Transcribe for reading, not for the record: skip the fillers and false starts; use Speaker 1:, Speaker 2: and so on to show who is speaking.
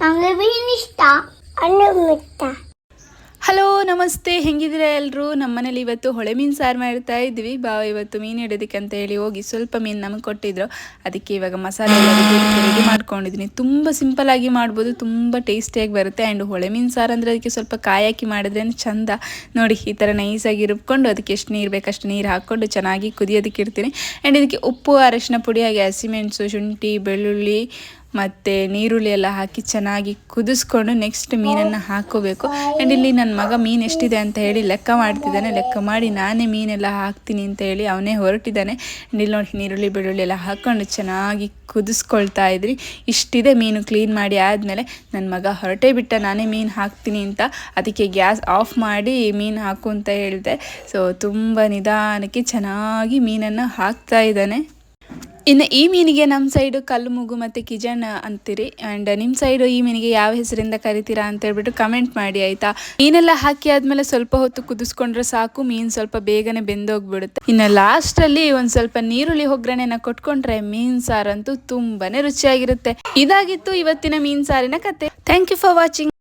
Speaker 1: ನಂಗೆ ಮೀನು ಇಷ್ಟ, ಹಣ್ಣು ಇಷ್ಟ.
Speaker 2: ಹಲೋ ನಮಸ್ತೆ, ಹೆಂಗಿದ್ದೀರಾ ಎಲ್ಲರೂ? ನಮ್ಮನೇಲಿ ಇವತ್ತು ಹೊಳೆ ಮೀನು ಸಾರು ಮಾಡ್ತಾ ಇದ್ವಿ. ಬಾವ ಇವತ್ತು ಮೀನು ಹಿಡೋದಕ್ಕೆ ಅಂತ ಹೇಳಿ ಹೋಗಿ ಸ್ವಲ್ಪ ಮೀನು ನಮಗೆ ಕೊಟ್ಟಿದ್ರು. ಅದಕ್ಕೆ ಇವಾಗ ಮಸಾಲೆ ಎಲ್ಲ ರೆಡಿ ಮಾಡ್ಕೊಂಡಿದ್ದೀನಿ. ತುಂಬ ಸಿಂಪಲ್ಲಾಗಿ ಮಾಡ್ಬೋದು, ತುಂಬ ಟೇಸ್ಟಿಯಾಗಿ ಬರುತ್ತೆ. ಆ್ಯಂಡ್ ಹೊಳೆ ಮೀನು ಸಾರು ಅಂದರೆ ಅದಕ್ಕೆ ಸ್ವಲ್ಪ ಕಾಯಿ ಹಾಕಿ ಮಾಡಿದ್ರೇ ಚಂದ. ನೋಡಿ ಈ ಥರ ನೈಸಾಗಿ ರುಬ್ಕೊಂಡು ಅದಕ್ಕೆ ಎಷ್ಟು ನೀರು ಬೇಕಷ್ಟು ನೀರು ಹಾಕ್ಕೊಂಡು ಚೆನ್ನಾಗಿ ಕುದಿಯೋದಕ್ಕೆ ಇಡ್ತೀನಿ. ಆ್ಯಂಡ್ ಇದಕ್ಕೆ ಉಪ್ಪು, ಅರಶಿನ ಪುಡಿ, ಹಾಗೆ ಹಸಿಮೆಣಸು, ಶುಂಠಿ, ಬೆಳ್ಳುಳ್ಳಿ ಮತ್ತು ನೀರುಳ್ಳಿ ಎಲ್ಲ ಹಾಕಿ ಚೆನ್ನಾಗಿ ಕುದಿಸ್ಕೊಂಡು ನೆಕ್ಸ್ಟ್ ಮೀನನ್ನು ಹಾಕ್ಕೋಬೇಕು. ಆ್ಯಂಡ್ ಇಲ್ಲಿ ನನ್ನ ಮಗ ಮೀನು ಎಷ್ಟಿದೆ ಅಂತ ಹೇಳಿ ಲೆಕ್ಕ ಮಾಡ್ತಿದ್ದಾನೆ. ಲೆಕ್ಕ ಮಾಡಿ ನಾನೇ ಮೀನೆಲ್ಲ ಹಾಕ್ತೀನಿ ಅಂತ ಹೇಳಿ ಅವನೇ ಹೊರಟಿದ್ದಾನೆ. ಆ್ಯಂಡ್ ಇಲ್ಲಿ ನೋಡಿ ನೀರುಳ್ಳಿ, ಬೆಳ್ಳುಳ್ಳಿ ಎಲ್ಲ ಹಾಕ್ಕೊಂಡು ಚೆನ್ನಾಗಿ ಕುದಿಸ್ಕೊಳ್ತಾ ಇದ್ರಿ. ಇಷ್ಟಿದೆ ಮೀನು ಕ್ಲೀನ್ ಮಾಡಿ ಆದಮೇಲೆ ನನ್ನ ಮಗ ಹೊರಟೇ ಬಿಟ್ಟ ನಾನೇ ಮೀನು ಹಾಕ್ತೀನಿ ಅಂತ. ಅದಕ್ಕೆ ಗ್ಯಾಸ್ ಆಫ್ ಮಾಡಿ ಮೀನು ಹಾಕು ಅಂತ ಹೇಳಿದೆ. ಸೊ ತುಂಬ ನಿಧಾನಕ್ಕೆ ಚೆನ್ನಾಗಿ ಮೀನನ್ನು ಹಾಕ್ತಾ ಇದ್ದಾನೆ. ಇನ್ನು ಈ ಮೀನಿಗೆ ನಮ್ಮ ಸೈಡು ಕಲ್ಲು ಮೂಗು ಮತ್ತು ಕಿಜನ್ ಅಂತೀರಿ. ಆ್ಯಂಡ್ ನಿಮ್ಮ ಸೈಡು ಈ ಮೀನಿಗೆ ಯಾವ ಹೆಸರಿಂದ ಕರಿತೀರಾ ಅಂತ ಹೇಳ್ಬಿಟ್ಟು ಕಮೆಂಟ್ ಮಾಡಿ ಆಯಿತಾ. ಮೀನೆಲ್ಲ ಹಾಕಿ ಆದಮೇಲೆ ಸ್ವಲ್ಪ ಹೊತ್ತು ಕುದಿಸ್ಕೊಂಡ್ರೆ ಸಾಕು, ಮೀನು ಸ್ವಲ್ಪ ಬೇಗನೆ ಬೆಂದೋಗ್ಬಿಡುತ್ತೆ. ಇನ್ನು ಲಾಸ್ಟಲ್ಲಿ ಒಂದು ಸ್ವಲ್ಪ ನೀರುಳ್ಳಿ ಒಗ್ಗರಣೆನ ಕೊಟ್ಕೊಂಡ್ರೆ ಮೀನು ಸಾರಂತೂ ತುಂಬಾ ರುಚಿಯಾಗಿರುತ್ತೆ. ಇದಾಗಿತ್ತು ಇವತ್ತಿನ ಮೀನು ಸಾರಿನ ಕತೆ. Thank you for watching.